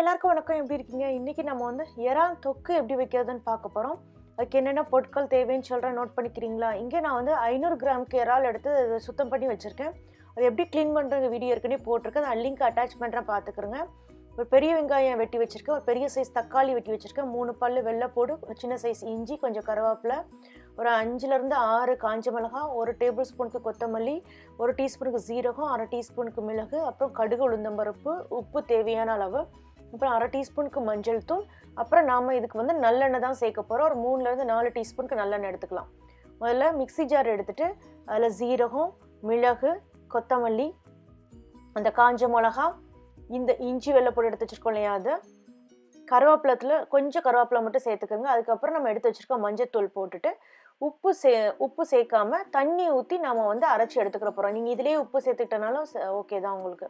எல்லாருக்கும் வணக்கம். எப்படி இருக்கீங்க? இன்னைக்கு நம்ம வந்து இறால் தொக்கு எப்படி வைக்கிறதுன்னு பார்க்க போகிறோம். அதுக்கு என்னென்ன பொருட்கள் தேவைன்னு சொல்கிறேன், நோட் பண்ணிக்கிறீங்களா? இங்கே நான் வந்து 500 கிராமுக்கு இறால் எடுத்து சுத்தம் பண்ணி வச்சுருக்கேன். அது எப்படி க்ளீன் பண்ணுறது வீடியோ ஏற்கனவே போட்டிருக்கேன். நான் லிங்க் அட்டாச் பண்ணுறேன், பார்த்துக்குறேங்க. ஒரு பெரிய வெங்காயம் வெட்டி வச்சுருக்கேன், ஒரு பெரிய சைஸ் தக்காளி வெட்டி வச்சுருக்கேன், 3 பல் வெள்ளைப்பூடு, ஒரு சின்ன சைஸ் இஞ்சி, கொஞ்சம் கருவேப்பிலை, ஒரு 5லேருந்து 6 காஞ்ச மிளகாய், 1 டேபிள் ஸ்பூனுக்கு கொத்தமல்லி, 1 டீஸ்பூனுக்கு சீரகம், 1/2 டீஸ்பூனுக்கு மிளகு, அப்புறம் கடுகு உளுந்தம்பருப்பு, உப்பு தேவையான அளவு, அப்புறம் 1/2 டீஸ்பூனுக்கு மஞ்சள் தூள். அப்புறம் நாம் இதுக்கு வந்து நல்லெண்ணெய் தான் சேர்க்க போகிறோம். ஒரு 3லேருந்து 4 டீஸ்பூனுக்கு நல்லெண்ணெய் எடுத்துக்கலாம். முதல்ல மிக்ஸி ஜார் எடுத்துகிட்டு அதில் சீரகம், மிளகு, கொத்தமல்லி, அந்த காஞ்ச மிளகா, இந்த இஞ்சி வெள்ளைப்பூடு எடுத்து வச்சுருக்கோம் இல்லையா, அது கருவேப்பிலத்தில் கொஞ்சம் கருவேப்பிலை மட்டும் சேர்த்துக்கோங்க. அதுக்கப்புறம் நம்ம எடுத்து வச்சுருக்கோம் மஞ்சத்தூள் போட்டுட்டு உப்பு சேர்க்காம தண்ணி ஊற்றி நம்ம வந்து அரைச்சி எடுத்துக்கிற போகிறோம். நீங்கள் இதிலேயே உப்பு சேர்த்துக்கிட்டனாலும் ஓகே தான் உங்களுக்கு.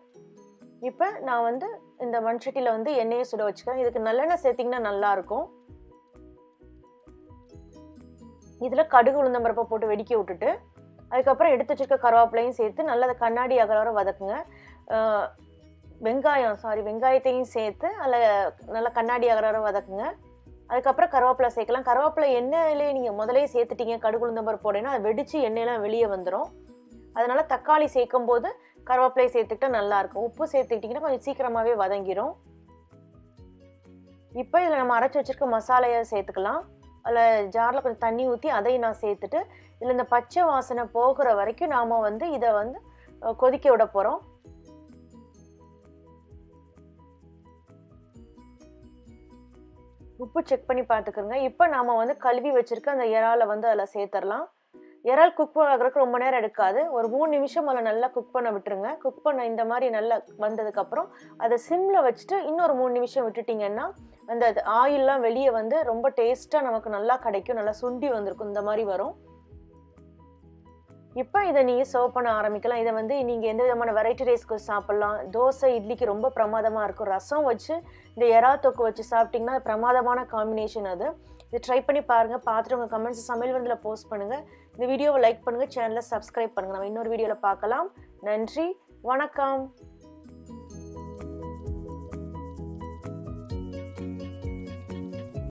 இப்போ நான் வந்து இந்த மண்சட்டியில் வந்து எண்ணெயை சுட வச்சுக்கிறேன். இதுக்கு நல்லெண்ணெய் சேர்த்திங்கன்னா நல்லாயிருக்கும். இதில் கடுகு உளுந்தம்பருப்பை போட்டு வெடிக்க விட்டுட்டு அதுக்கப்புறம் எடுத்து வச்சுருக்க கருவேப்பிலையும் சேர்த்து நல்லா கண்ணாடி ஆகிற வரை வதக்குங்க. வெங்காயத்தையும் சேர்த்து அதில் நல்லா கண்ணாடி ஆகிற வரை வதக்குங்க. அதுக்கப்புறம் கருவேப்பிலை சேர்க்கலாம். கருவேப்பிலை எண்ணெயிலே நீங்கள் முதலே சேர்த்துட்டீங்க, கடுகு உளுந்தம்பருப்பு போடனா அது வெடித்து எண்ணெயெல்லாம் வெளியே வந்துடும். அதனால் தக்காளி சேர்க்கும் போது கருவேப்பிலையை சேர்த்துக்கிட்டா நல்லாயிருக்கும். உப்பு சேர்த்துக்கிட்டிங்கன்னா கொஞ்சம் சீக்கிரமாகவே வதங்கிடும். இப்போ இதில் நம்ம அரைச்சி வச்சுருக்க மசாலையை சேர்த்துக்கலாம். அதில் ஜாரில் கொஞ்சம் தண்ணி ஊற்றி அதையும் நான் சேர்த்துட்டு இதில் இந்த பச்சை வாசனை போகிற வரைக்கும் நாம் வந்து இதை வந்து கொதிக்க விட போகிறோம். உப்பு செக் பண்ணி பார்த்துக்கிறோங்க. இப்போ நாம் வந்து கழுவி வச்சுருக்க அந்த இறாலை வந்து அதில் சேர்த்துடலாம். இறால் குக் ஆகிறதுக்கு ரொம்ப நேரம் எடுக்காது. ஒரு 3 நிமிஷம் அதில் நல்லா குக் பண்ண விட்டுருங்க. குக் பண்ண இந்த மாதிரி நல்லா வந்ததுக்கப்புறம் அதை சிம்மில் வச்சுட்டு இன்னொரு 3 நிமிஷம் விட்டுட்டிங்கன்னா அந்த ஆயிலெலாம் வெளியே வந்து ரொம்ப டேஸ்ட்டாக நமக்கு நல்லா கிடைக்கும். நல்லா சுண்டி வந்திருக்கும், இந்த மாதிரி வரும். இப்போ இதை நீங்கள் சர்வ் பண்ண ஆரம்பிக்கலாம். இதை வந்து நீங்கள் எந்த விதமான வெரைட்டி ரைஸ்க்கு சாப்பிட்லாம். தோசை, இட்லிக்கு ரொம்ப பிரமாதமாக இருக்கும். ரசம் வச்சு இந்த இறால் தொக்கு வச்சு சாப்பிட்டிங்கன்னா பிரமாதமான காம்பினேஷன் அது. இது ட்ரை பண்ணி பாருங்கள். பார்த்துட்டு உங்கள் கமெண்ட்ஸ் சமையல் வந்தில் போஸ்ட் பண்ணுங்கள். இந்த வீடியோவை லைக் பண்ணுங்கள், சேனலை சப்ஸ்கிரைப் பண்ணுங்கள். நம்ம இன்னொரு வீடியோவில் பார்க்கலாம். நன்றி, வணக்கம்.